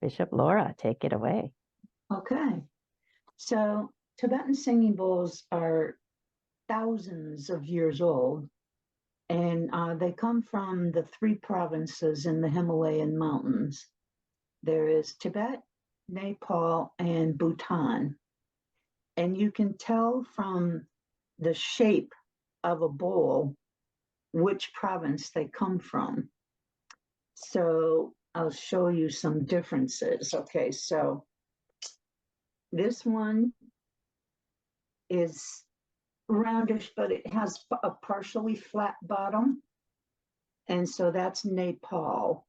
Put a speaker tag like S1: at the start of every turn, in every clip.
S1: Bishop Laura, take it away.
S2: Okay. So Tibetan singing bowls are thousands of years old, and they come from the three provinces in the Himalayan mountains. There is Tibet, Nepal, and Bhutan. And you can tell from the shape of a bowl which province they come from. So I'll show you some differences. Okay, so this one is roundish, but it has a partially flat bottom. And so that's Nepal.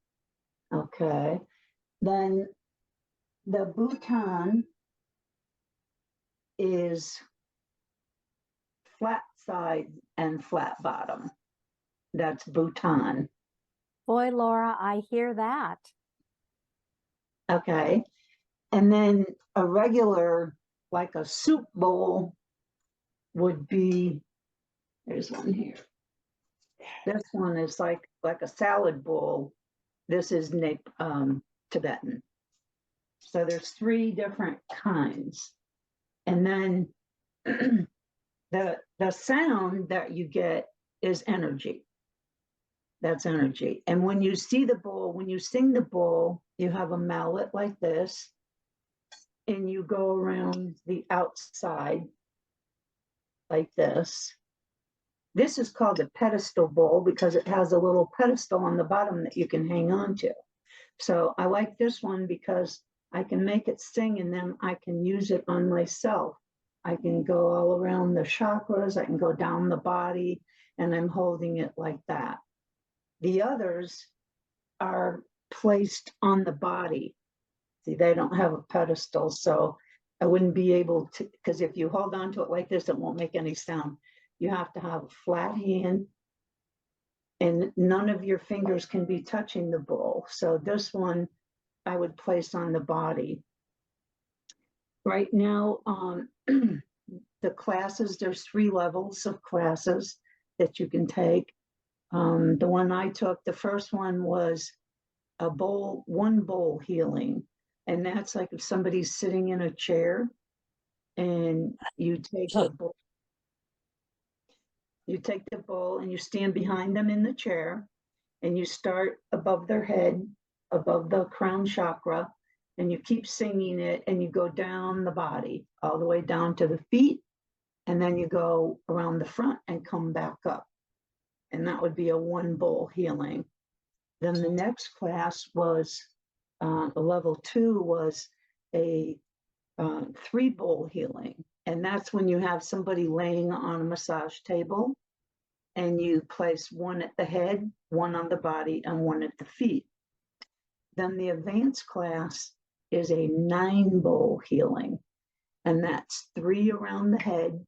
S2: Okay. Then the Bhutan is flat side and flat bottom. That's Bhutan.
S1: Boy, Laura, I hear that.
S2: Okay. And then a regular, like a soup bowl, would be, there's one here. This one is like a salad bowl. This is Tibetan. So there's three different kinds. And then the sound that you get is energy. That's energy. And when you see the bowl, when you sing the bowl, you have a mallet like this, and you go around the outside like this. This is called a pedestal bowl because it has a little pedestal on the bottom that you can hang on to. So I like this one because I can make it sing and then I can use it on myself. I can go all around the chakras, I can go down the body, and I'm holding it like that. The others are placed on the body. See, they don't have a pedestal, so I wouldn't be able to, because if you hold on to it like this, it won't make any sound. You have to have a flat hand, and none of your fingers can be touching the bowl. So this one I would place on the body. Right now, the classes, there's 3 levels of classes that you can take. The one I took, the first one was one bowl healing. And that's like if somebody's sitting in a chair and you take the bowl and you stand behind them in the chair and you start above their head, above the crown chakra, and you keep singing it and you go down the body, all the way down to the feet, and then you go around the front and come back up. And that would be a 1 bowl healing. Then the next class was, level 2 was a 3 bowl healing. And that's when you have somebody laying on a massage table and you place 1 at the head, 1 on the body, and 1 at the feet. Then the advanced class is a 9 bowl healing. And that's 3 around the head,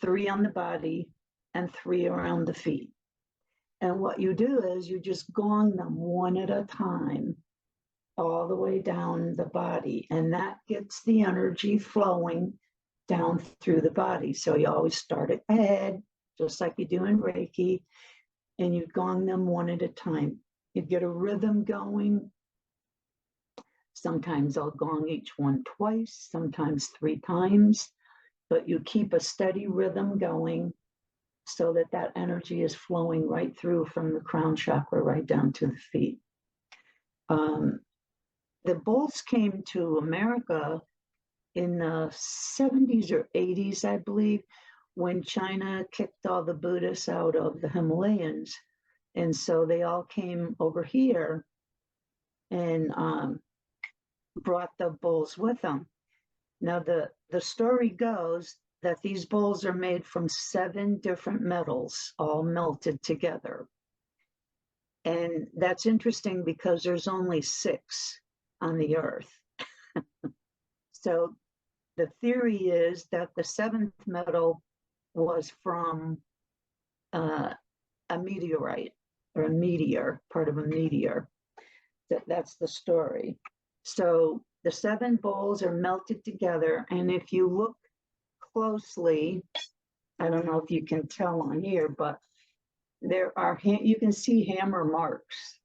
S2: 3 on the body, and 3 around the feet. And what you do is you just gong them 1 at a time, all the way down the body. And that gets the energy flowing down through the body. So you always start at the head, just like you do in Reiki, and you gong them 1 at a time. You get a rhythm going. Sometimes I'll gong each one twice, sometimes 3 times, but you keep a steady rhythm going so that that energy is flowing right through from the crown chakra right down to the feet. The bowls came to America in the 70s or 80s, I believe, when China kicked all the Buddhists out of the Himalayas. And so they all came over here and brought the bowls with them. Now, the story goes that these bowls are made from 7 different metals, all melted together. And that's interesting because there's only 6 on the earth. So the theory is that the 7th metal was from a meteorite or a meteor, part of a meteor. That's the story. So the 7 bowls are melted together, and if you look closely, I don't know if you can tell on here, but there are, you can see hammer marks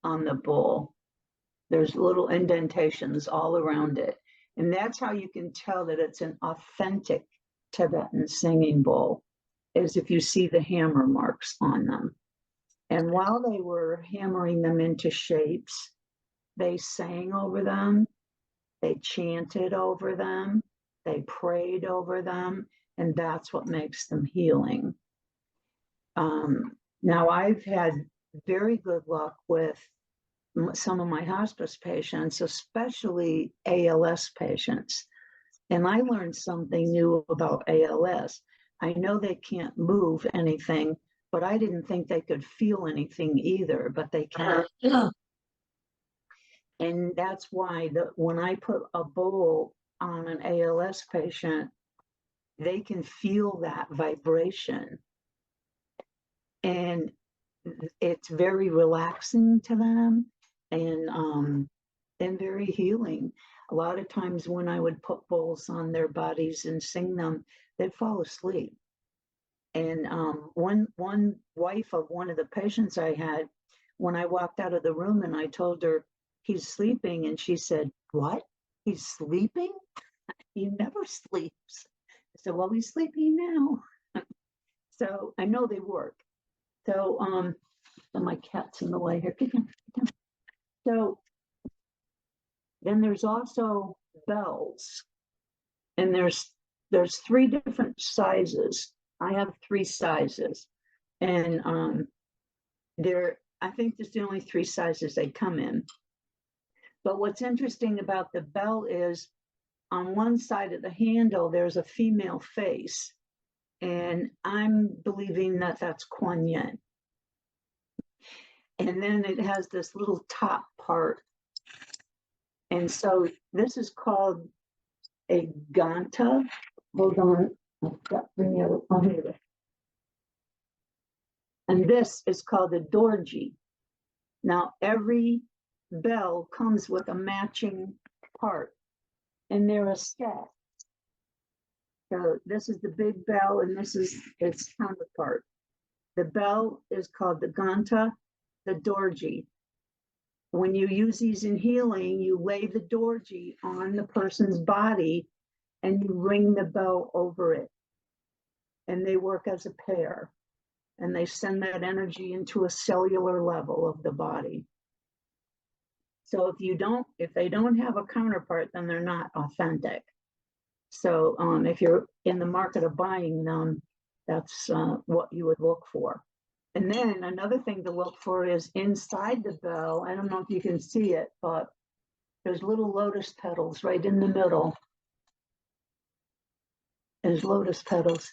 S2: on the bowl. There's little indentations all around it. And that's how you can tell that it's an authentic Tibetan singing bowl, is if you see the hammer marks on them. And while they were hammering them into shapes, they sang over them, they chanted over them, they prayed over them, and that's what makes them healing. Now, I've had very good luck with some of my hospice patients, especially ALS patients. And I learned something new about ALS. I know they can't move anything, but I didn't think they could feel anything either, but they can. And that's why when I put a bowl on an ALS patient, they can feel that vibration. And it's very relaxing to them and very healing. A lot of times when I would put bowls on their bodies and sing them, they'd fall asleep. And one wife of one of the patients I had, when I walked out of the room and I told her, he's sleeping, and she said, what? He's sleeping? He never sleeps. I said, well, he's sleeping now. So I know they work. So my cat's in the way here. Get down. So then there's also bells, and there's 3 different sizes. I have 3 sizes, and I think there's the only 3 sizes they come in. But what's interesting about the bell is on one side of the handle, there's a female face, and I'm believing that that's Kuan Yin. And then it has this little top part. And so this is called a Ganta. Hold on. I've got to bring you over here. And this is called a Dorji. Now, every bell comes with a matching part, and they're a set. So this is the big bell, and this is its counterpart. The bell is called the Ganta, the Dorji. When you use these in healing, you lay the Dorji on the person's body and you ring the bell over it. And they work as a pair. And they send that energy into a cellular level of the body. So if they don't have a counterpart, then they're not authentic. So if you're in the market of buying them, that's what you would look for. And then another thing to look for is inside the bell. I don't know if you can see it, but there's little lotus petals right in the middle. There's lotus petals.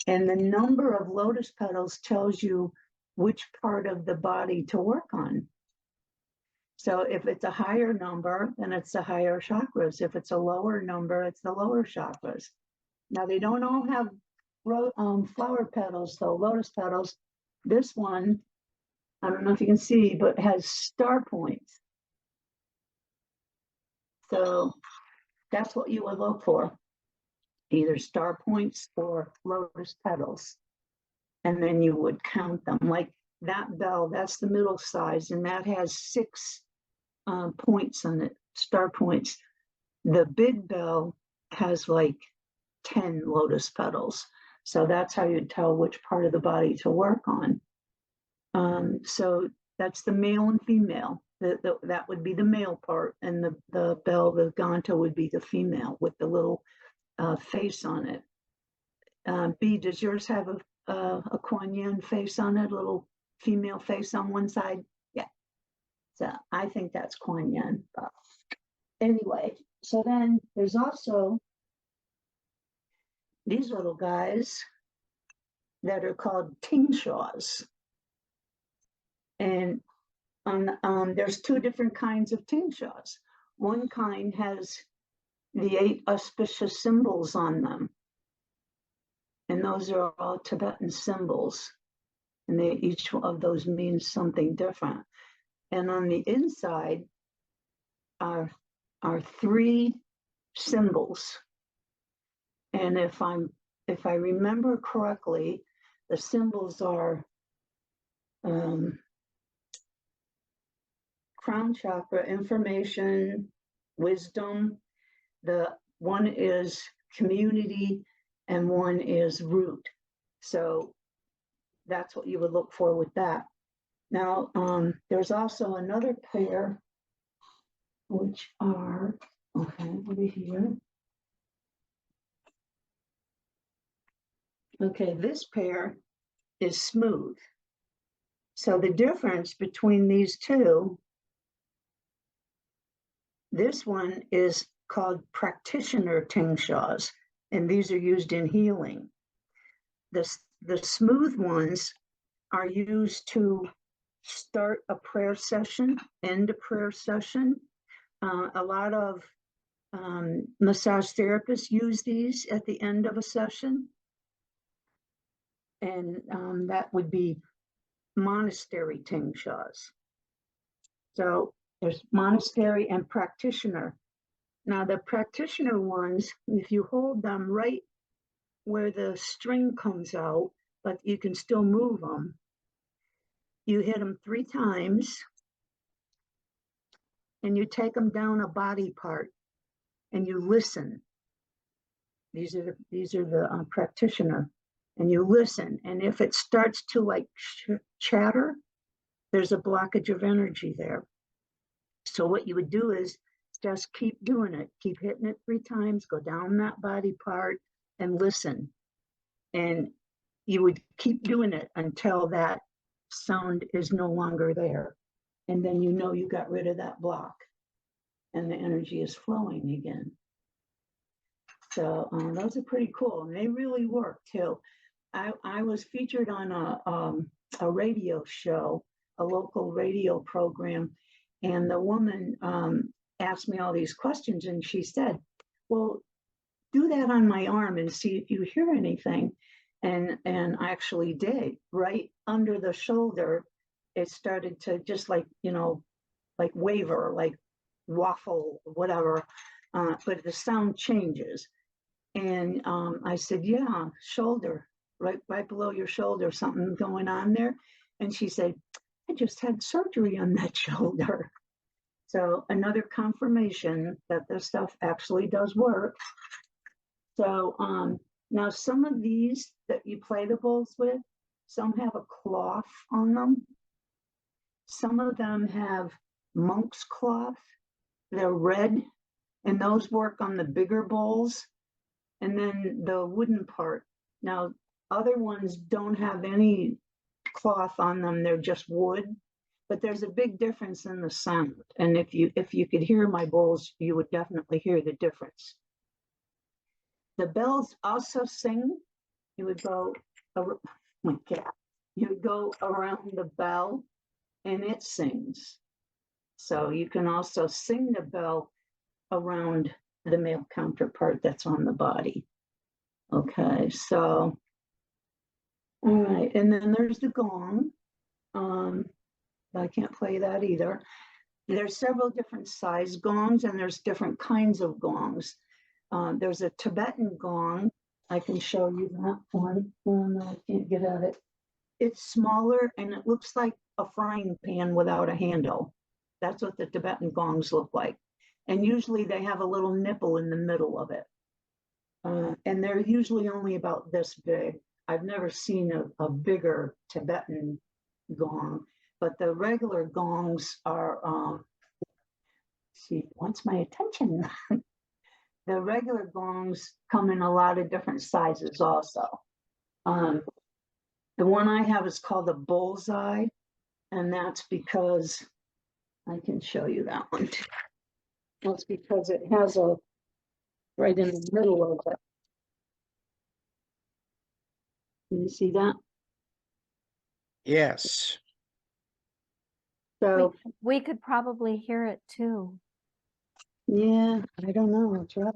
S2: And the number of lotus petals tells you which part of the body to work on. So if it's a higher number, then it's the higher chakras. If it's a lower number, it's the lower chakras. Now, they don't all have flower petals, though, lotus petals. This one, I don't know if you can see, but has star points. So that's what you would look for, either star points or lotus petals. And then you would count them. Like that bell, that's the middle size, and that has 6 points on it, star points. The big bell has like 10 lotus petals. So that's how you tell which part of the body to work on. So that's the male and female. That would be the male part, and the bell, the Ganta, would be the female with the little face on it. B, does yours have a Kuan Yin face on it, a little female face on one side? Yeah. So I think that's Kuan Yin. But anyway, so then there's also these little guys that are called tingshaws. And there's 2 different kinds of tingshaws. One kind has the 8 auspicious symbols on them. And those are all Tibetan symbols. And each of those means something different. And on the inside are 3 symbols. And if I remember correctly, the symbols are crown chakra, information, wisdom. The one is community and one is root. So that's what you would look for with that. Now, there's also another pair, which are, okay, over here. Okay, this pair is smooth. So the difference between these two, this one is called practitioner tingshaws, and these are used in healing. The smooth ones are used to start a prayer session, end a prayer session. A lot of massage therapists use these at the end of a session. And that would be monastery tingshaws. So there's monastery and practitioner. Now the practitioner ones, if you hold them right where the string comes out, but you can still move them, you hit them 3 times and you take them down a body part and you listen. These are the practitioner, and you listen. And if it starts to like chatter, there's a blockage of energy there. So what you would do is just keep doing it, keep hitting it 3 times, go down that body part and listen. And you would keep doing it until that sound is no longer there. And then you know you got rid of that block and the energy is flowing again. So those are pretty cool, and they really work too. I was featured on a radio show, a local radio program, and the woman asked me all these questions, and she said, well, do that on my arm and see if you hear anything. And I actually did. Right under the shoulder, it started to just like, like waver, like waffle, whatever, but the sound changes. And I said, yeah, shoulder, right below your shoulder, something going on there. And she said, I just had surgery on that shoulder. So another confirmation that this stuff actually does work. So now some of these that you play the bowls with, some have a cloth on them. Some of them have monk's cloth. They're red, and those work on the bigger bowls. And then the wooden part. Now, other ones don't have any cloth on them. They're just wood, but there's a big difference in the sound. And if you could hear my bowls, you would definitely hear the difference. The bells also sing. You would go, my cat, you would go around the bell and it sings. So you can also sing the bell around the male counterpart that's on the body. Okay, so, all right, and then there's the gong. I can't play that either. There's several different size gongs, and there's different kinds of gongs. There's a Tibetan gong. I can show you that one. Oh, no, I can't get at it. It's smaller, and it looks like a frying pan without a handle. That's what the Tibetan gongs look like. And usually they have a little nipple in the middle of it. And they're usually only about this big. I've never seen a bigger Tibetan gong, but the regular gongs are, see, wants my attention. The regular gongs come in a lot of different sizes also. The one I have is called a bullseye, and that's because, I can show you that one too. That's because it has a, right in the middle of it. Can you see that?
S3: Yes.
S2: So,
S1: We could probably hear it too.
S2: yeah, I don't know. I'll try.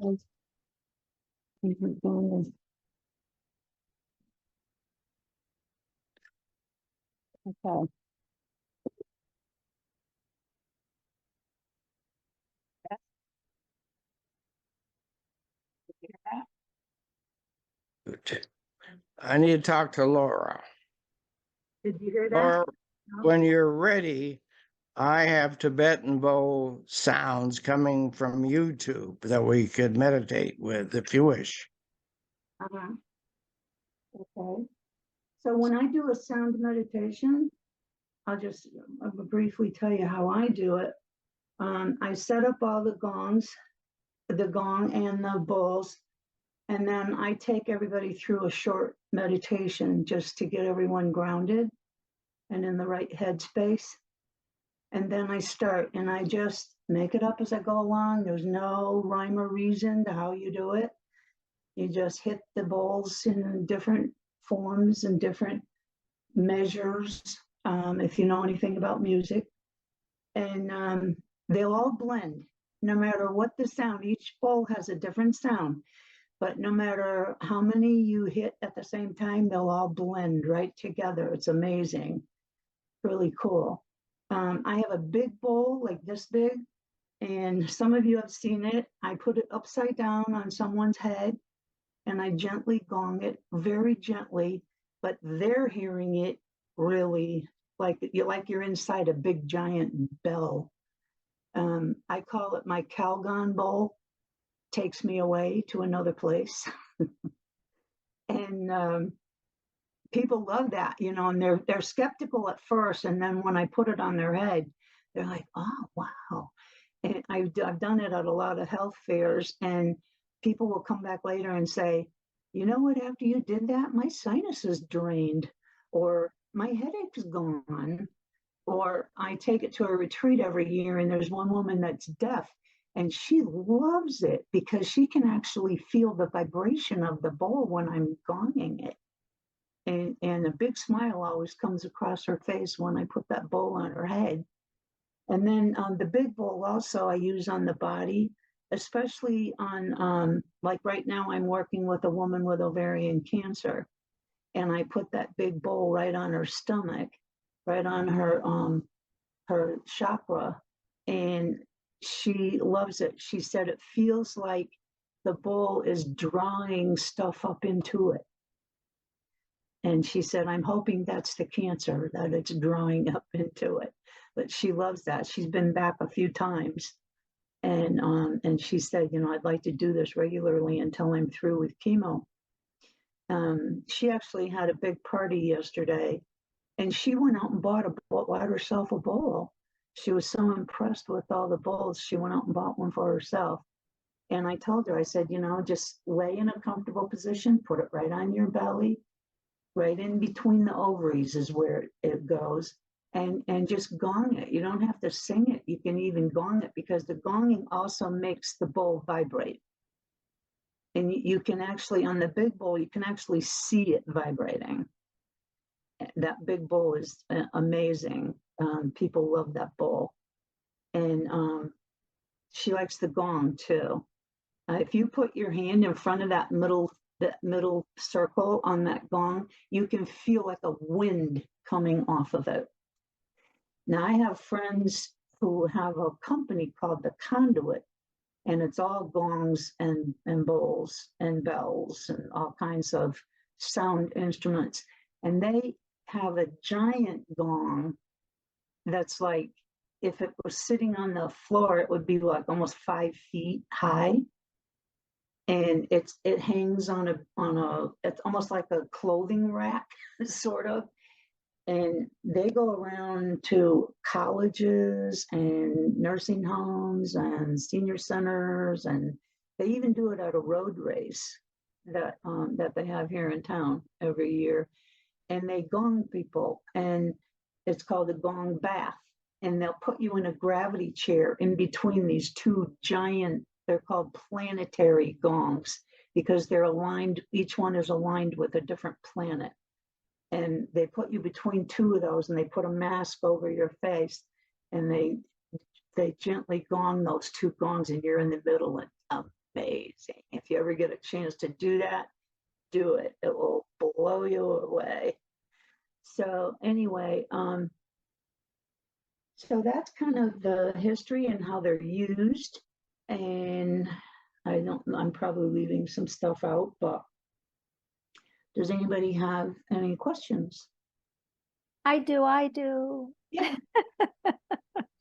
S2: Okay.
S3: I need to talk to Laura.
S2: Did you hear that?
S3: Laura,
S2: No?
S3: when you're ready, I have Tibetan bowl sounds coming from YouTube that we could meditate with if you wish.
S2: Uh-huh. Okay. So when I do a sound meditation, I'll just briefly tell you how I do it. I set up all the gongs, the gong and the bowls, and then I take everybody through a short meditation just to get everyone grounded and in the right headspace. And then I start and I just make it up as I go along. There's no rhyme or reason to how you do it. You just hit the bowls in different forms and different measures, if you know anything about music. And they'll all blend, no matter what the sound. Each bowl has a different sound, but no matter how many you hit at the same time, they'll all blend right together. It's amazing, really cool. I have a big bowl like this big, and some of you have seen it. I put it upside down on someone's head and I gently gong it, very gently, but they're hearing it really like you're inside a big giant bell. I call it my Calgon bowl. Takes me away to another place. And people love that, and they're skeptical at first, and then when I put it on their head, they're like, oh wow. And I've done it at a lot of health fairs, and people will come back later and say, you know what, after you did that, my sinus is drained, or my headache is gone. Or I take it to a retreat every year, and there's one woman that's deaf, and she loves it because she can actually feel the vibration of the bowl when I'm gonging it. And a big smile always comes across her face when I put that bowl on her head. And then the big bowl also I use on the body, especially on, like right now I'm working with a woman with ovarian cancer. And I put that big bowl right on her stomach, right on her chakra. And she loves it. She said it feels like the bowl is drawing stuff up into it. And she said, I'm hoping that's the cancer, that it's drawing up into it. But she loves that. She's been back a few times. And she said, I'd like to do this regularly until I'm through with chemo. She actually had a big party yesterday, and she went out and bought herself a bowl. She was so impressed with all the bowls, she went out and bought one for herself. And I told her, I said, just lay in a comfortable position, put it right on your belly, right in between the ovaries is where it goes, and just gong it. You don't have to sing it. You can even gong it, because the gonging also makes the bowl vibrate. And you can actually, on the big bowl, you can actually see it vibrating. That big bowl is amazing. People love that bowl. And she likes the gong too. If you put your hand in front of that middle circle on that gong, you can feel like a wind coming off of it. Now, I have friends who have a company called The Conduit, and it's all gongs and bowls and bells and all kinds of sound instruments. And they have a giant gong that's like, if it was sitting on the floor, it would be like almost 5 feet high. And it hangs on a it's almost like a clothing rack, sort of. And they go around to colleges and nursing homes and senior centers, and they even do it at a road race that they have here in town every year. And they gong people, and it's called a gong bath. And they'll put you in a gravity chair in between these two giant, they're called planetary gongs, because they're aligned, each one is aligned with a different planet. And they put you between two of those, and they put a mask over your face, and they gently gong those two gongs, and you're in the middle. And amazing. If you ever get a chance to do that, do it. It will blow you away. So anyway, so that's kind of the history and how they're used. And I'm probably leaving some stuff out, but does anybody have any questions?
S1: I do.
S2: Yeah.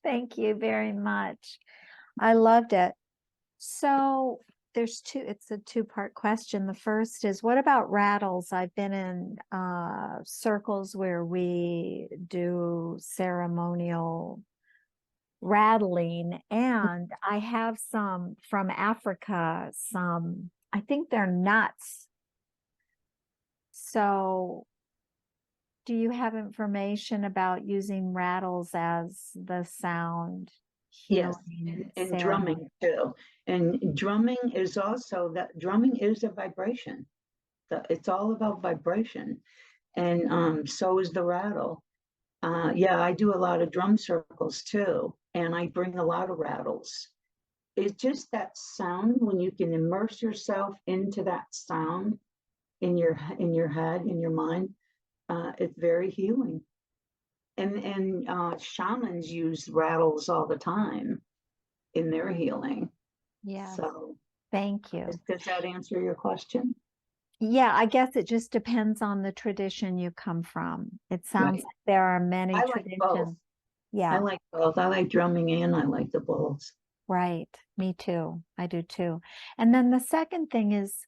S1: Thank you very much. I loved it. So it's a two-part question. The first is, what about rattles? I've been in circles where we do ceremonial rattling, and I have some from Africa, I think they're nuts. So do you have information about using rattles as the sound
S2: Yes,
S1: healing
S2: and
S1: ceremony?
S2: drumming too. And drumming is also that drumming is a vibration. It's all about vibration. And so is the rattle. Yeah, I do a lot of drum circles too, and I bring a lot of rattles. It's just that sound when you can immerse yourself into that sound in your head, in your mind. It's very healing. And shamans use rattles all the time in their healing.
S1: Yes,
S2: So
S1: thank you.
S2: does that answer your question?
S1: Yeah, I guess it just depends on the tradition you come from. It sounds
S2: Right.
S1: like there are many
S2: I like both.
S1: traditions.
S2: I
S1: Yeah,
S2: like both. I like drumming and I like the bowls.
S1: right. Me too. I do too. And then the second thing is,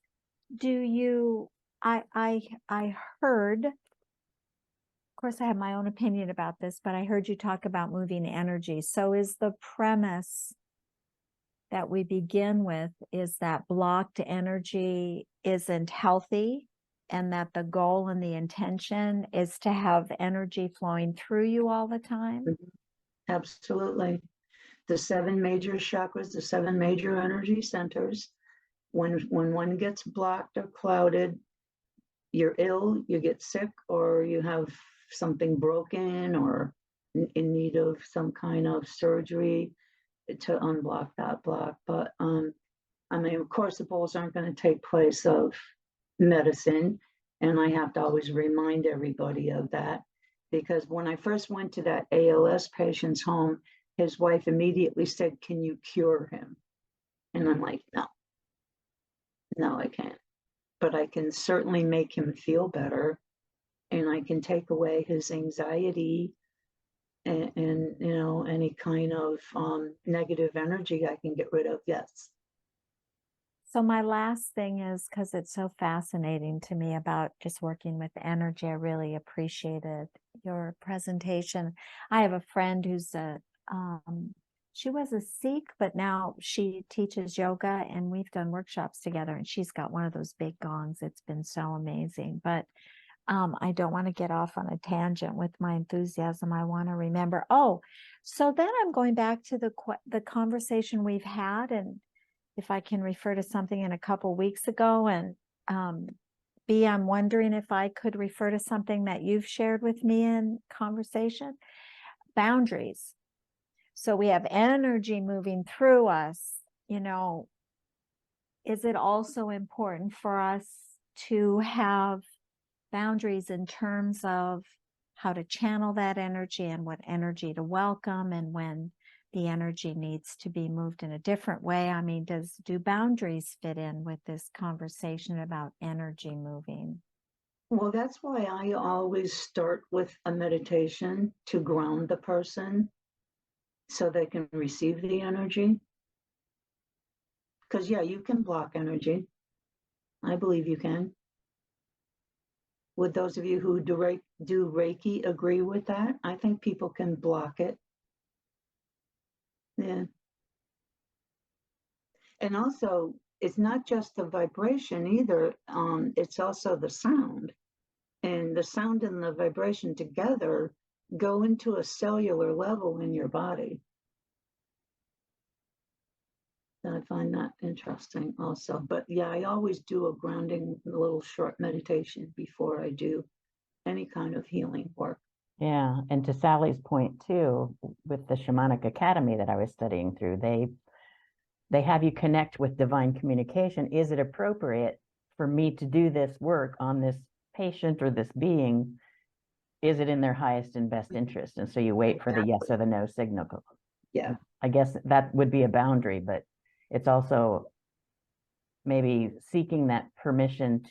S1: do you, I heard, of course I have my own opinion about this, but I heard you talk about moving energy. So is the premise that we begin with is that blocked energy isn't healthy, and that the goal and the intention is to have energy flowing through you all the time?
S2: Mhm. Absolutely. The 7 major chakras, the 7 major energy centers. When one gets blocked or clouded, you're ill, you get sick, or you have something broken or in need of some kind of surgery to unblock that block. But I mean, of course, the bowls aren't going to take place of medicine, and I have to always remind everybody of that, because when I first went to that ALS patient's home, his wife immediately said, "Can you cure him?" And I'm like, "No, no, I can't. But I can certainly make him feel better, and I can take away his anxiety and you know, any kind of negative energy I can get rid of." Yes.
S1: So my last thing is, because it's so fascinating to me about just working with energy, I really appreciated your presentation. I have a friend who's she was a Sikh, but now she teaches yoga, and we've done workshops together, and she's got one of those big gongs. It's been so amazing. But I don't want to get off on a tangent with my enthusiasm. I want to remember. Oh, so then I'm going back to the conversation we've had, and if I can refer to something in a couple weeks ago, and B, I'm wondering if I could refer to something that you've shared with me in conversation. Boundaries. So we have energy moving through us, you know. Is it also important for us to have boundaries in terms of how to channel that energy and what energy to welcome, and when the energy needs to be moved in a different way? I mean, do boundaries fit in with this conversation about energy moving?
S2: Well, that's why I always start with a meditation to ground the person so they can receive the energy. Because, yeah, you can block energy. I believe you can. Would those of you who do Reiki agree with that? I think people can block it. Yeah. And also, it's not just the vibration either. It's also the sound. And the sound and the vibration together go into a cellular level in your body. I find that interesting also. But yeah, I always do a grounding little short meditation before I do any kind of healing work.
S4: Yeah, and to Sally's point too, with the shamanic academy that I was studying through, they have you connect with divine communication. Is it appropriate for me to do this work on this patient or this being? Is it in their highest and best interest? And so you wait for the yes or the no signal.
S2: Yeah.
S4: I guess that would be a boundary, but it's also maybe seeking that permission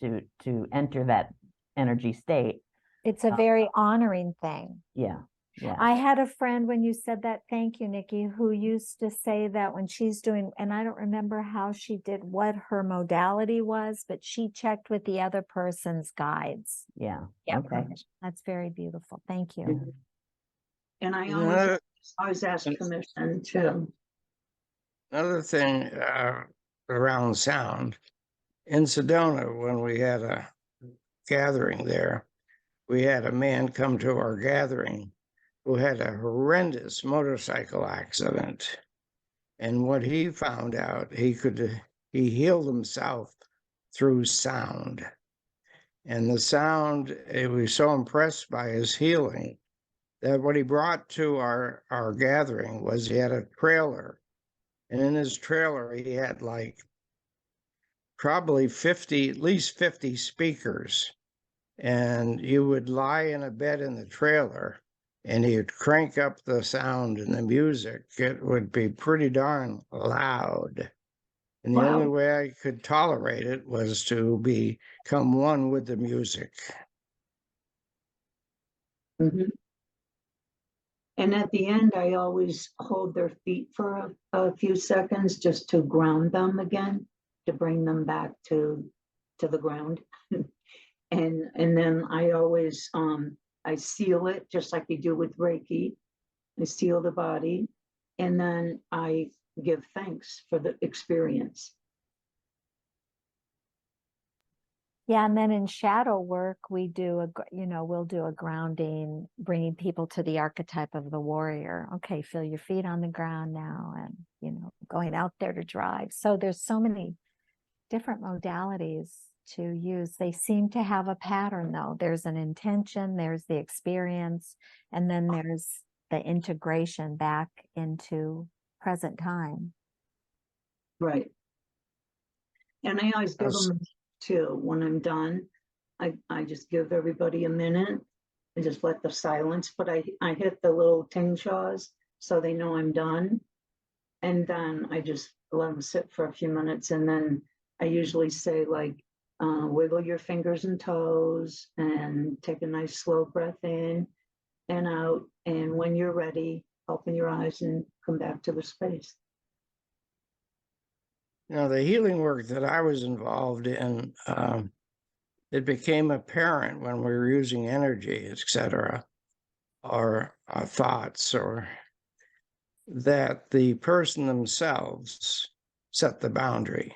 S4: to enter that energy state.
S1: It's a very honoring thing.
S4: Yeah. Yeah.
S1: I had a friend when you said that, thank you, Nikki, who used to say that when she's doing, and I don't remember how she did, what her modality was, but she checked with the other person's guides.
S4: Yeah.
S1: Yeah.
S4: Okay.
S1: That's very beautiful. Thank you.
S2: Mhm. And I
S3: Another,
S2: always ask permission too.
S3: another thing around sound, in Sedona, when we had a gathering there, we had a man come to our gathering who had a horrendous motorcycle accident. And what he found out, he healed himself through sound. And the sound, he was so impressed by his healing that what he brought to our gathering was he had a trailer. And in his trailer, he had like probably 50, at least 50 speakers. And you would lie in a bed in the trailer and you'd crank up the sound and the music. It would be pretty darn loud. And the only
S2: Wow.
S3: way I could tolerate it was to become one with the music.
S2: Mhm. And at the end, I always hold their feet for a few seconds just to ground them again, to bring them back to the ground. And then I always I seal it just like you do with Reiki. I seal the body, and then I give thanks for the experience.
S1: Yeah, and then in shadow work, we do we'll do a grounding, bringing people to the archetype of the warrior. Okay, feel your feet on the ground now, and going out there to drive. So there's so many different modalities to use. They seem to have a pattern, though. There's an intention, there's the experience, and then there's the integration back into present time.
S2: Right. And I always give
S3: Us-
S2: them too. When I'm done, I just give everybody a minute and just let the silence, but I hit the little ting shaws so they know I'm done. And then I just let them sit for a few minutes. And then I usually say, like, wiggle your fingers and toes and take a nice slow breath in and out. And when you're ready, open your eyes and come back to the space.
S3: The healing work that I was involved in, it became apparent when we were using energy, etc., or thoughts, or that the person themselves set the boundary.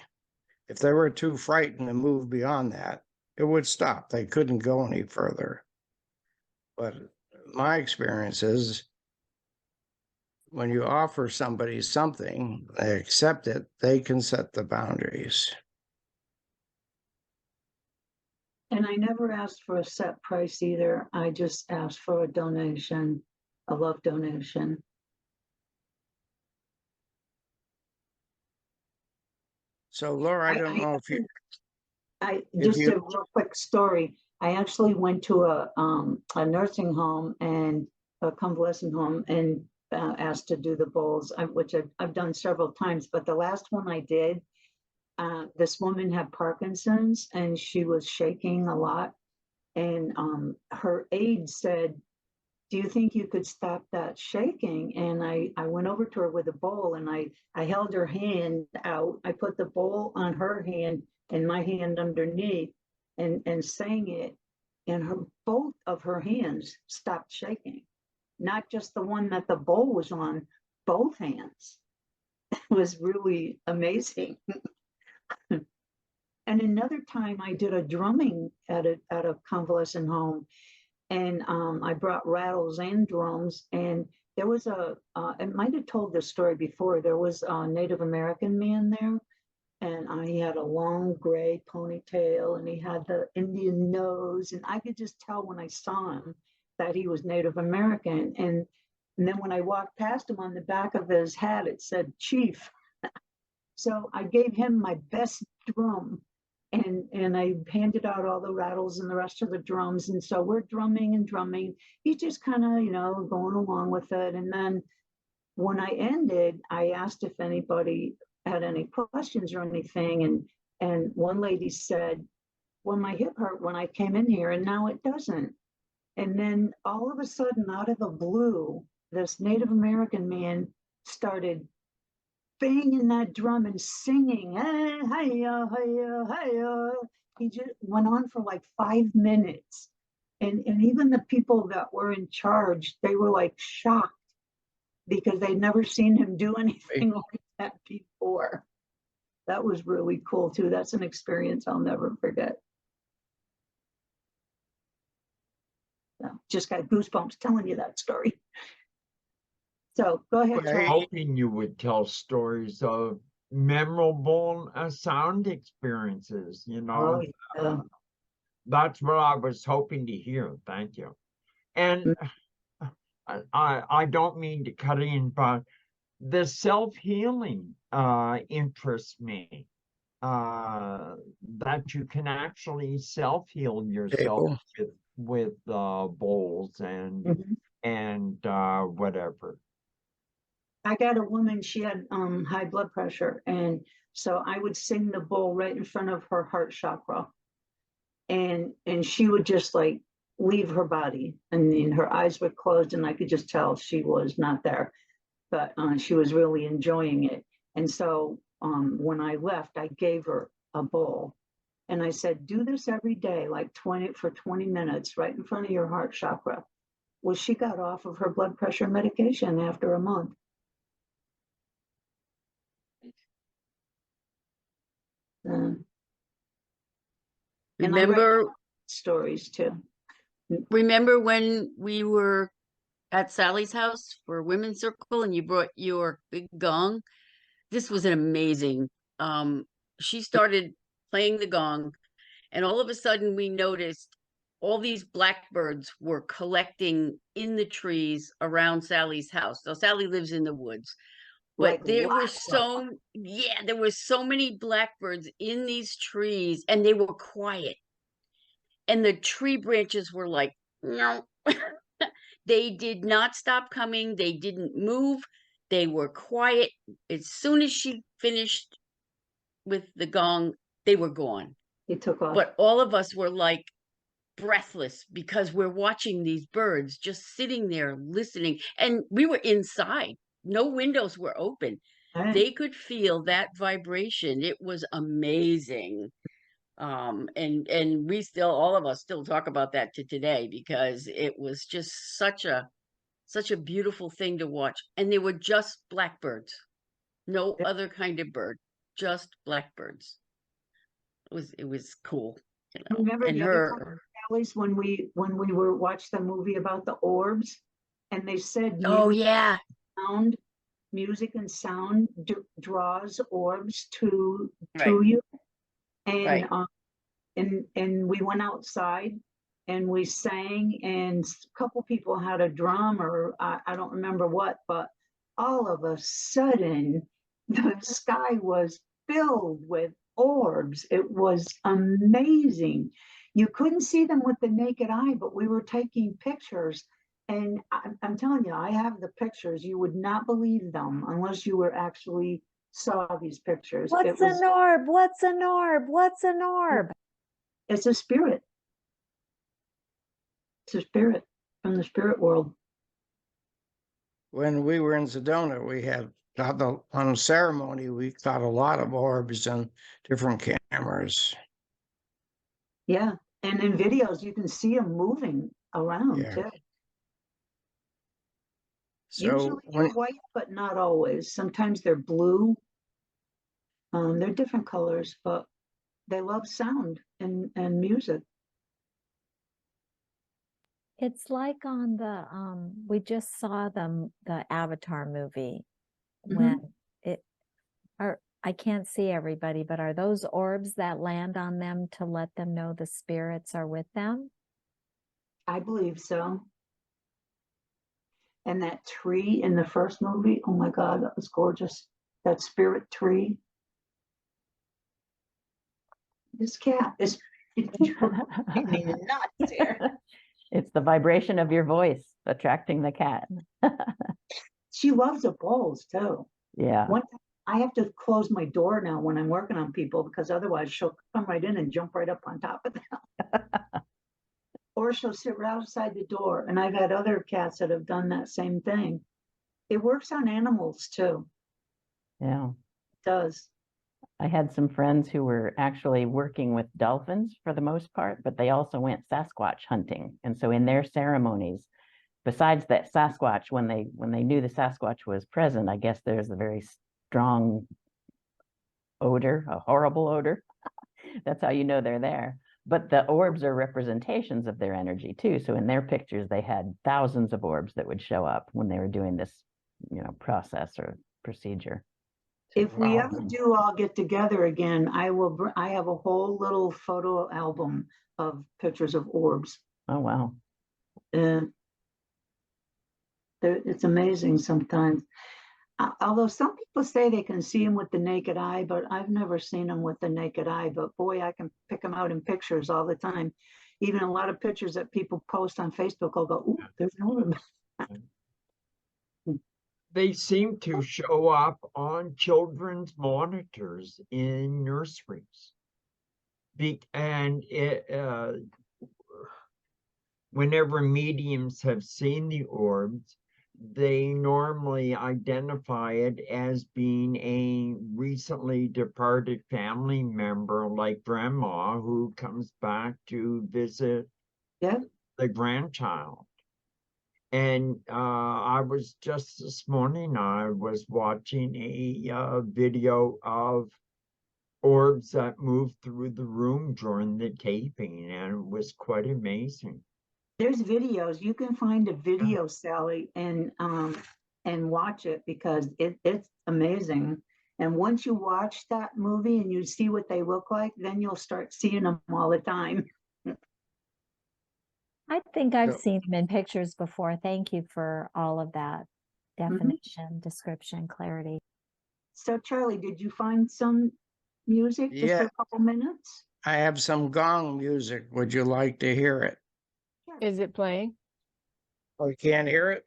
S3: If they were too frightened to move beyond that, it would stop. They couldn't go any further. But my experience is when you offer somebody something, they accept it, they can set the boundaries.
S2: And I never asked for a set price either. I just asked for a donation, a love donation.
S3: So, Laura, I don't know
S2: I
S3: if
S2: just
S3: you,
S2: a real quick story. I actually went to a nursing home and a convalescent home and asked to do the bowls, which I've done several times. But the last one I did, this woman had Parkinson's and she was shaking a lot. And her aide said, "Do you think you could stop that shaking?" And I went over to her with a bowl and I held her hand out. I put the bowl on her hand and my hand underneath and sang it. And both of her hands stopped shaking, not just the one that the bowl was on, both hands. It was really amazing. And another time I did a drumming at a convalescent home, and I brought rattles and drums. And there was I might have told this story before. There was a Native American man there, and he had a long gray ponytail, and he had the Indian nose, and I could just tell when I saw him that he was Native American. And then when I walked past him, on the back of his hat, it said Chief. So I gave him my best drum, and I handed out all the rattles and the rest of the drums. And so we're drumming and drumming. He's just kind of, going along with it. And then when I ended, I asked if anybody had any questions or anything. And one lady said, "Well, my hip hurt when I came in here, and now it doesn't." And then all of a sudden, out of the blue, this Native American man started banging that drum and singing. Hey, hi-ya, hi-ya, hi-ya. He just went on for like 5 minutes. And even the people that were in charge, they were like shocked because they'd never seen him do anything like that before. That was really cool too. That's an experience I'll never forget. So, just got goosebumps telling you that story. So go ahead,
S3: Yeah,
S2: Charles.
S5: Hoping you would tell stories of memorable sound experiences, you know.
S2: Oh, yeah.
S5: That's what I was hoping to hear. Thank you. And I don't mean to cut in, but the self-healing interests me. That you can actually self-heal yourself
S3: table.
S5: with bowls and
S2: Mhm.
S5: whatever.
S2: I got a woman, she had high blood pressure. And so I would sing the bowl right in front of her heart chakra. And she would just like leave her body. And then her eyes were closed and I could just tell she was not there. But she was really enjoying it. And so when I left, I gave her a bowl. And I said, do this every day, like 20 minutes, right in front of your heart chakra. Well, she got off of her blood pressure medication after a month. And I write
S6: Remember,
S2: stories too.
S6: remember when we were at Sally's house for Women's Circle and you brought your big gong? This was an amazing. She started playing the gong, and all of a sudden we noticed all these blackbirds were collecting in the trees around Sally's house. Now Sally lives in the woods, but
S2: Like
S6: there were
S2: lots of them.
S6: there were so many blackbirds in these trees, and they were quiet. And the tree branches were like, no. They did not stop coming. They didn't move. They were quiet. As soon as she finished with the gong, they were gone.
S2: He took off.
S6: But all of us were like breathless because we're watching these birds just sitting there listening. And we were inside. No windows were open.
S2: Right.
S6: They could feel that vibration. It was amazing. And we still, all of us still talk about that to today because it was just such a beautiful thing to watch. And they were just blackbirds, no other kind of bird, just blackbirds. It was cool, you know.
S2: Remember
S6: And
S2: the other time,
S6: her,
S2: Sally's, when we were watched the movie about the orbs, and they said
S6: oh yeah,
S2: sound, music and sound draws orbs to
S6: right,
S2: you. And
S6: right.
S2: and we went outside and we sang, and a couple people had a drum, or I don't remember what, but all of a sudden the sky was filled with orbs. It was amazing. You couldn't see them with the naked eye, but we were taking pictures. And I'm telling you, I have the pictures. You would not believe them unless you were actually saw these pictures.
S1: What's an orb? What's an orb? What's an orb?
S2: It's a spirit. It's a spirit from the spirit world.
S3: When we were in Sedona, we had on a ceremony, we got a lot of orbs and different cameras.
S2: Yeah. And in videos, you can see them moving around too.
S3: So
S2: Usually they're white, but not always. Sometimes they're blue. They're different colors, but they love sound and music.
S1: It's like on the we just saw the Avatar movie when I can't see everybody, but are those orbs that land on them to let them know the spirits are with them?
S2: I believe so. And that tree in the first movie, oh my God, that was gorgeous. That spirit tree. This cat is driving me nuts here.
S4: It's the vibration of your voice attracting the cat.
S2: She loves the bowls too.
S4: Yeah.
S2: One time, I have to close my door now when I'm working on people because otherwise she'll come right in and jump right up on top of them. or she'll sit right outside the door. And I've had other cats that have done that same thing. It works on animals too.
S4: Yeah.
S2: It does.
S4: I had some friends who were actually working with dolphins for the most part, but they also went Sasquatch hunting. And so in their ceremonies, besides that Sasquatch, when they knew the Sasquatch was present, I guess there's a very strong odor, a horrible odor. That's how you know they're there. But the orbs are representations of their energy too. So in their pictures, they had thousands of orbs that would show up when they were doing this, process or procedure.
S2: If we
S3: Wow.
S2: ever do all get together again, I have a whole little photo album of pictures of orbs.
S4: Oh, wow.
S2: It's amazing sometimes. Although some people say they can see them with the naked eye, but I've never seen them with the naked eye. But boy, I can pick them out in pictures all the time. Even a lot of pictures that people post on Facebook, I'll go, ooh, there's an orb.
S5: They seem to show up on children's monitors in nurseries. Whenever mediums have seen the orbs, they normally identify it as being a recently departed family member, like grandma, who comes back to visit
S2: Yeah.
S5: the grandchild. And I was just this morning, I was watching a video of orbs that moved through the room during the taping, and it was quite amazing.
S2: There's videos. You can find a video, Sally, and watch it because it's amazing. And once you watch that movie and you see what they look like, then you'll start seeing them all the time.
S1: I think I've
S3: So-
S1: seen them in pictures before. Thank you for all of that definition, description, clarity.
S2: So, Charlie, did you find some music just for
S3: Yeah.
S2: a couple minutes?
S3: I have some gong music. Would you like to hear it?
S7: Is it playing?
S3: Oh, you can't hear it?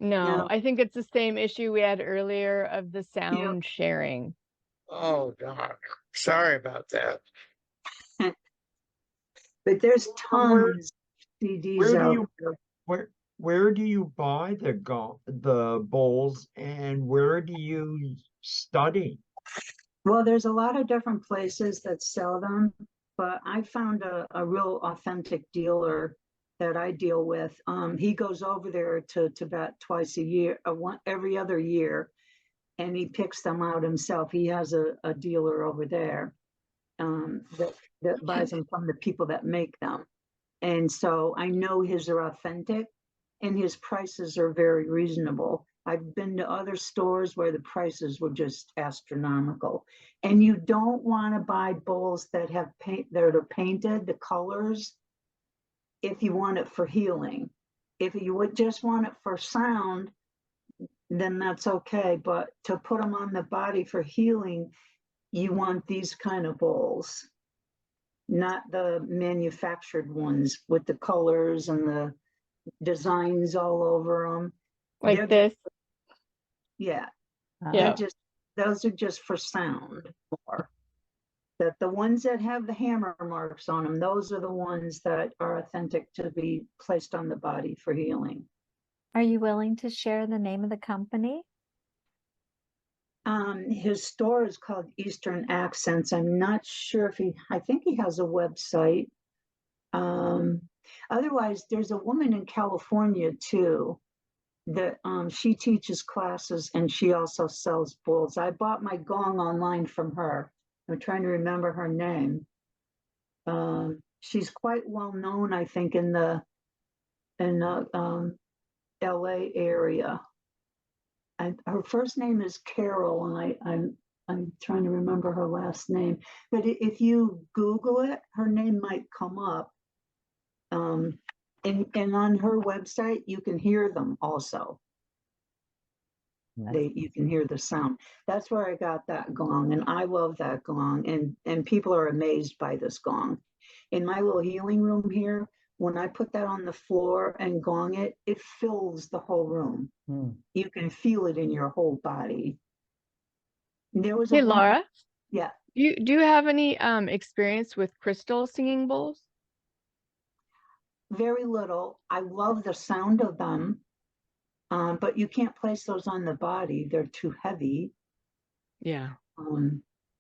S7: No,
S2: No.
S7: I think it's the same issue we had earlier of the sound sharing.
S3: Oh, God. Sorry about that.
S2: But there's
S5: Where-
S2: tons of CDs
S5: Where do
S2: out
S5: you
S2: there.
S5: where do you buy the bowls, and where do you study?
S2: Well, there's a lot of different places that sell them, but I found a real authentic dealer that I deal with. He goes over there to Tibet twice a year, every other year, and he picks them out himself. He has a dealer over there that buys them from the people that make them. And so I know his are authentic and his prices are very reasonable. I've been to other stores where the prices were just astronomical. And you don't want to buy bowls that have paint that are painted, the colors, if you want it for healing. If you would just want it for sound, then that's okay. But to put them on the body for healing, you want these kind of bowls, not the manufactured ones with the colors and the designs all over them.
S7: Like
S2: They're
S7: this.
S2: Yeah,
S7: Yeah.
S2: those are just for sound more. That the ones that have the hammer marks on them, those are the ones that are authentic to be placed on the body for healing.
S1: Are you willing to share the name of the company?
S2: His store is called Eastern Accents. I'm not sure if I think he has a website. Otherwise, there's a woman in California too that she teaches classes and she also sells bowls. I bought my gong online from her. I'm trying to remember her name. She's quite well known, I think, in the LA area. Her first name is Carol, and I'm trying to remember her last name. But if you Google it, her name might come up. And on her website, you can hear them also. You can hear the sound. That's where I got that gong, and I love that gong. And people are amazed by this gong. In my little healing room here, when I put that on the floor and gong it, it fills the whole room. You can feel it in your whole body. There was
S7: Hey,
S2: a
S7: Laura,
S2: yeah.
S7: do you have any experience with crystal singing bowls?
S2: very little. I love the sound of them, but you can't place those on the body. They're too heavy.
S7: Yeah.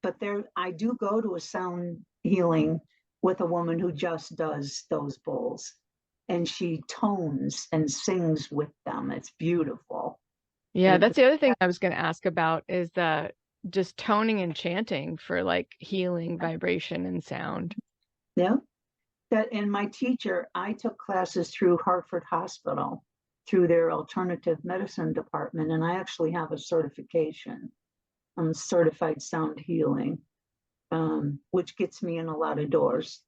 S2: But I do go to a sound healing with a woman who just does those bowls, and she tones and sings with them. It's beautiful.
S7: Yeah,
S2: And
S7: that's the other thing I was going to ask about is the just toning and chanting for like healing vibration and sound.
S2: yeah, and my teacher, I took classes through Hartford Hospital, through their alternative medicine department, and I actually have a certification. I'm certified sound healing, which gets me in a lot of doors.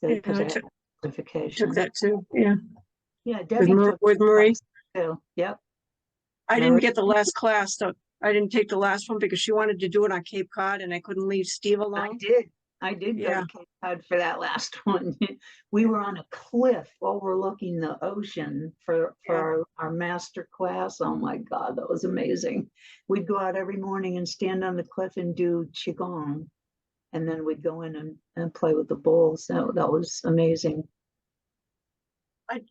S2: So,
S8: Yeah,
S2: because
S8: I
S2: I have
S8: took
S2: certification.
S8: that too. Yeah,
S2: Yeah, Debbie took
S8: with Marie.
S2: too. Yep.
S8: I
S2: Marie-
S8: didn't get the last class, so I didn't take the last one because she wanted to do it on Cape Cod, and I couldn't leave Steve
S2: I
S8: alone.
S2: did. I did go
S8: Yeah.
S2: to Cape Cod for that last one. We were on a cliff overlooking the ocean for our master class. Oh my God, that was amazing. We'd go out every morning and stand on the cliff and do Qigong. And then we'd go in and play with the bulls. So that was amazing.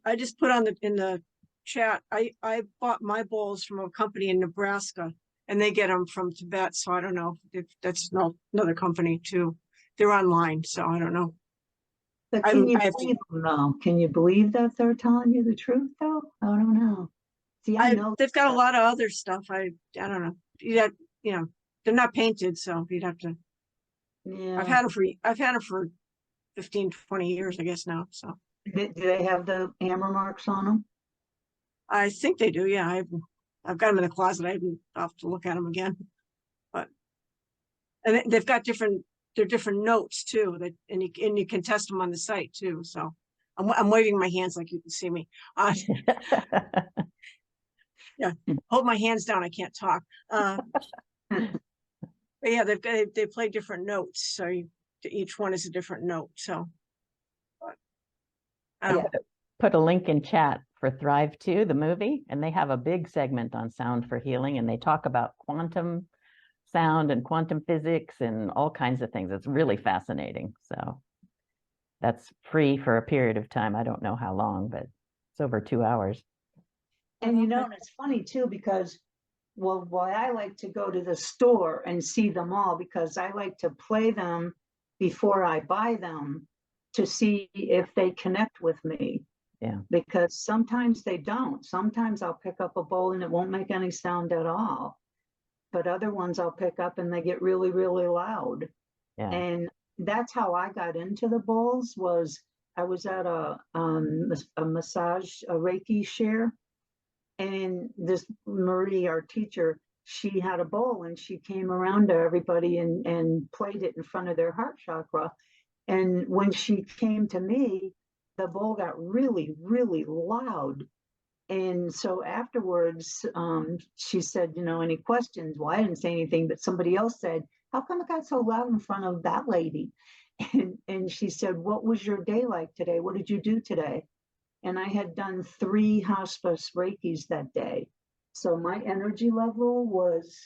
S8: I just put on in the chat. I bought my bowls from a company in Nebraska, and they get them from Tibet. So I don't know if that's another company too. They're online, so I don't know.
S2: But can you believe them though? Can you believe that they're telling you the truth though? I don't know. See, I know
S8: they've got a lot of other stuff. I don't know. They're not painted, so you'd have to.
S2: Yeah.
S8: I've had them for 15, 20 years, I guess now. So
S2: Do they have the hammer marks on them?
S8: I think they do. Yeah, I've got them in the closet. I'll have to look at them again. But and they've got different notes too. And you can test them on the site too. So I'm waving my hands like you can see me. Yeah, hold my hands down. I can't talk. But yeah, they play different notes. So each one is a different note. So.
S4: Yeah, put a link in chat for Thrive 2, the movie, and they have a big segment on sound for healing, and they talk about quantum sound and quantum physics and all kinds of things. It's really fascinating. So that's free for a period of time. I don't know how long, but it's over 2 hours.
S2: And it's funny too, because why I like to go to the store and see them all, because I like to play them before I buy them to see if they connect with me.
S4: Yeah.
S2: Because sometimes they don't. Sometimes I'll pick up a bowl and it won't make any sound at all. But other ones I'll pick up and they get really, really loud.
S4: Yeah.
S2: And that's how I got into the bowls. Was I was at a massage, a Reiki share. And this Marie, our teacher, she had a bowl and she came around to everybody and played it in front of their heart chakra. And when she came to me, the bowl got really, really loud. And so afterwards, she said, any questions? Well, I didn't say anything, but somebody else said, how come it got so loud in front of that lady? And she said, what was your day like today? What did you do today? And I had done 3 hospice Reikis that day. So my energy level was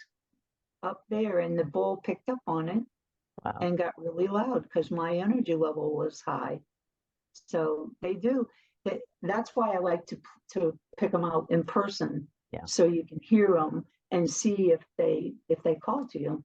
S2: up there and the bowl picked up on it. Wow. And got really loud because my energy level was high. So they do. That's why I like to pick them out in person. Yeah. So you can hear them and see if they call to you.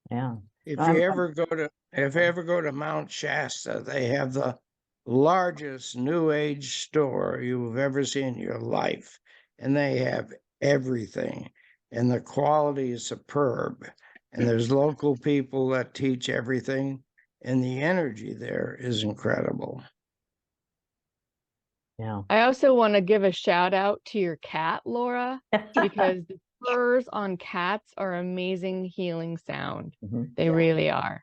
S4: Yeah.
S3: If you ever go to Mount Shasta, they have the largest New Age store you've ever seen in your life, and they have everything, and the quality is superb. And there's local people that teach everything, and the energy there is incredible.
S4: Yeah.
S7: I also want to give a shout out to your cat, Laura, because the furs on cats are amazing healing sound. Mm-hmm. They really are.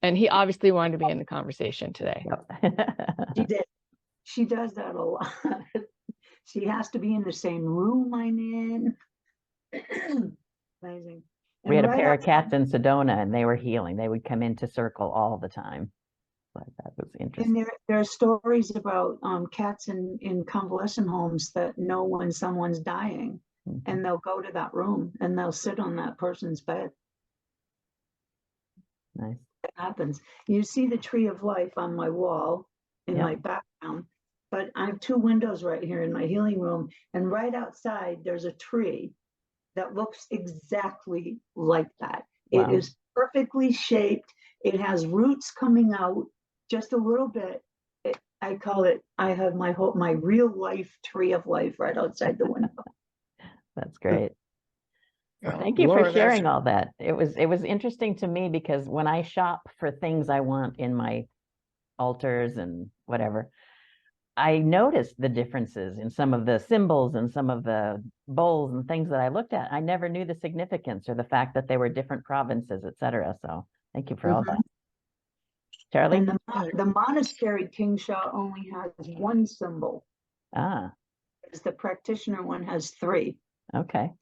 S7: And he obviously wanted to be in the conversation today.
S2: Yep. She does that a lot. She has to be in the same room I'm in. Amazing.
S4: We had a pair of cats in Sedona and they were healing. They would come into Circle all the time. But that was interesting.
S2: And there are stories about cats in convalescent homes that know when someone's dying. Mm-hmm. And they'll go to that room and they'll sit on that person's bed.
S4: Nice.
S2: It happens. You see the tree of life on my wall in my background. around. But I have 2 windows right here in my healing room, and right outside there's a tree that looks exactly like that. It
S4: Wow.
S2: is perfectly shaped. It has roots coming out just a little bit. I call it, I have my real life tree of life right outside the window.
S4: That's great.
S3: Yeah,
S4: Thank you
S3: Laura,
S4: for
S3: that's-
S4: sharing all that. It was interesting to me because when I shop for things I want in my altars and whatever, I noticed the differences in some of the symbols and some of the bowls and things that I looked at. I never knew the significance or the fact that they were different provinces, et cetera. So thank you for all that. Charlie?
S2: And the monastery King Shah only has 1 symbol,
S4: Ah,
S2: because the practitioner one has 3.
S4: okay.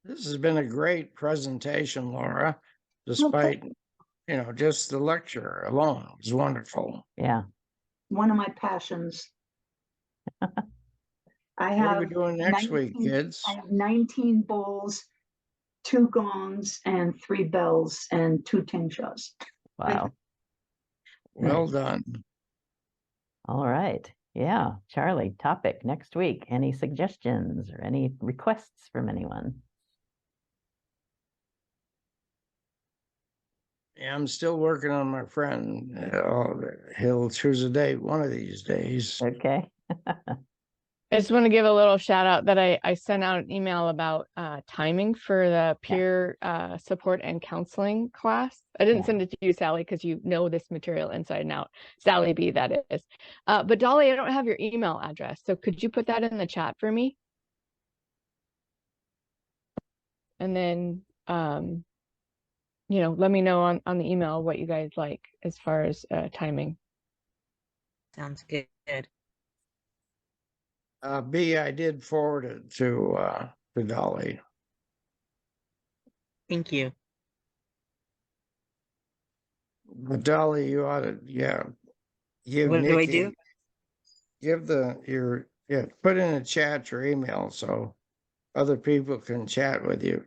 S3: This has been a great presentation, Laura, despite, just the lecture alone. It was wonderful.
S4: Yeah.
S2: One of my passions. I
S3: What are
S2: have
S3: we doing next week,
S2: 19
S3: kids?
S2: I have 19 bowls, 2 gongs, and 3 bells, and 2 tingshas.
S4: Wow.
S3: Well
S4: Nice.
S3: done.
S4: All right. Yeah. Charlie, topic next week. Any suggestions or any requests from anyone?
S3: Yeah, I'm still working on my friend. He'll choose a date one of these days.
S4: Okay.
S7: I just want to give a little shout out that I sent out an email about timing for the peer support and counseling class. I didn't send it to you, Sally, because you know this material inside and out. Sally B, that is. But Dolly, I don't have your email address. So could you put that in the chat for me? And then, let me know on the email what you guys like as far as timing.
S9: Sounds good.
S3: B, I did forward it to Dolly.
S9: Thank you.
S3: But Dolly, you ought to, give
S9: What do I
S3: Nikki,
S9: do?
S3: give put in a chat your email so other people can chat with you.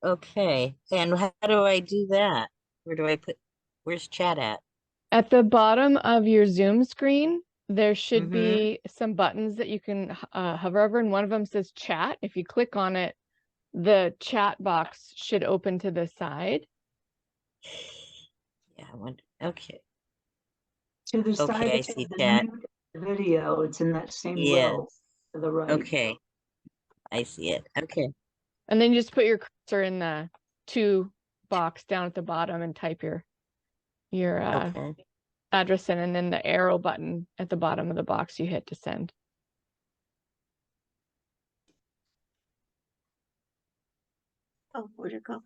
S9: Okay. And how do I do that? Where's chat at?
S7: At the bottom of your Zoom screen, there should
S9: Mhm.
S7: be some buttons that you can hover over, and one of them says chat. If you click on it, the chat box should open to the side.
S9: Yeah, okay.
S2: To the side
S9: Okay, I
S2: of
S9: see
S2: the
S9: chat.
S2: mute video, it's in that same
S9: Yeah.
S2: row to the right.
S9: Okay. I see it. Okay.
S7: And then you just put your cursor in the to box down at the bottom and type your
S9: Okay.
S7: address in, and then the arrow button at the bottom of the box you hit to send.
S8: Oh, where'd it go?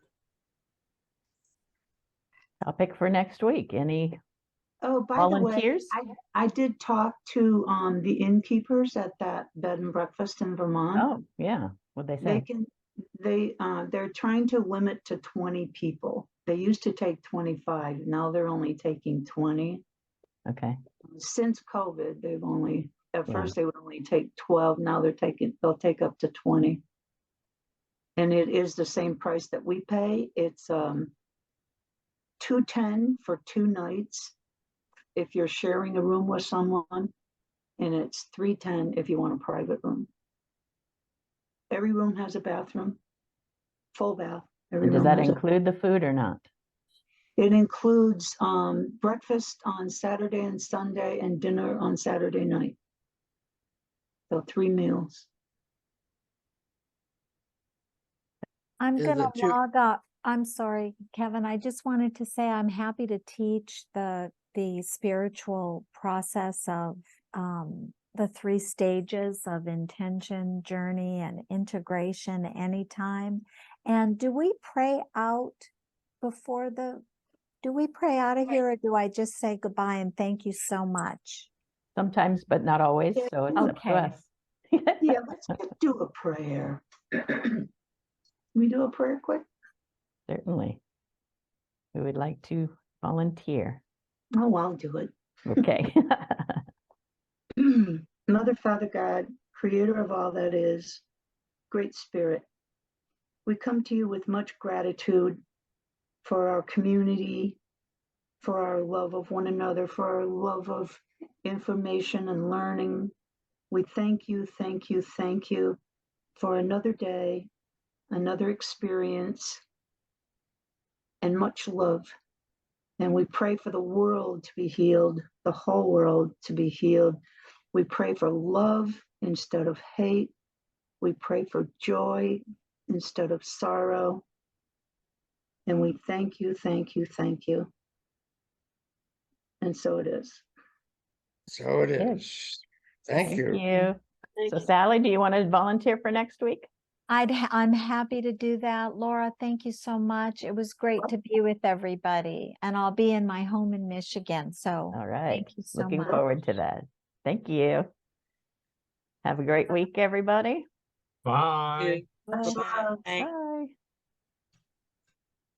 S4: Topic for next week. Any
S2: Oh, by
S4: volunteers?
S2: the way, I did talk to the innkeepers at that bed and breakfast in Vermont.
S4: Oh, yeah. What'd they say?
S2: They're trying to limit to 20 people. They used to take 25. Now they're only taking 20.
S4: Okay.
S2: Since COVID, at
S4: Yeah.
S2: first they would only take 12. Now they'll take up to 20. And it is the same price that we pay. It's $210 for 2 nights if you're sharing a room with someone, and it's $310 if you want a private room. Every room has a bathroom, full bath.
S4: Does that include the food or not?
S2: It includes breakfast on Saturday and Sunday and dinner on Saturday night. So 3 meals.
S1: I'm
S3: Is
S1: going to
S3: it too-
S1: log up. I'm sorry, Kevin. I just wanted to say I'm happy to teach the spiritual process of the 3 stages of intention, journey, and integration anytime. And do we pray out do we pray out of here, or do I just say goodbye and thank you so much?
S4: Sometimes, but not always. So it's up to
S1: Okay.
S4: us.
S2: Yeah, let's just do a prayer. We do a prayer quick?
S4: Certainly. We would like to volunteer.
S2: Oh, I'll do it.
S4: Okay.
S2: Mother, Father, God, creator of all that is, great spirit, we come to you with much gratitude for our community, for our love of one another, for our love of information and learning. We thank you, thank you, thank you for another day, another experience, and much love. And we pray for the world to be healed, the whole world to be healed. We pray for love instead of hate. We pray for joy instead of sorrow. And we thank you, thank you, thank you. And so it is.
S3: So it
S4: Good.
S3: is. Thank you.
S4: So Sally, do you want to volunteer for next week?
S1: I'm happy to do that. Laura, thank you so much. It was great to be with everybody. And I'll be in my home in Michigan. So
S4: All right.
S1: thank you so
S4: Looking
S1: much.
S4: forward to that. Thank you. Have a great week, everybody.
S5: Bye.
S9: Bye.
S4: Bye.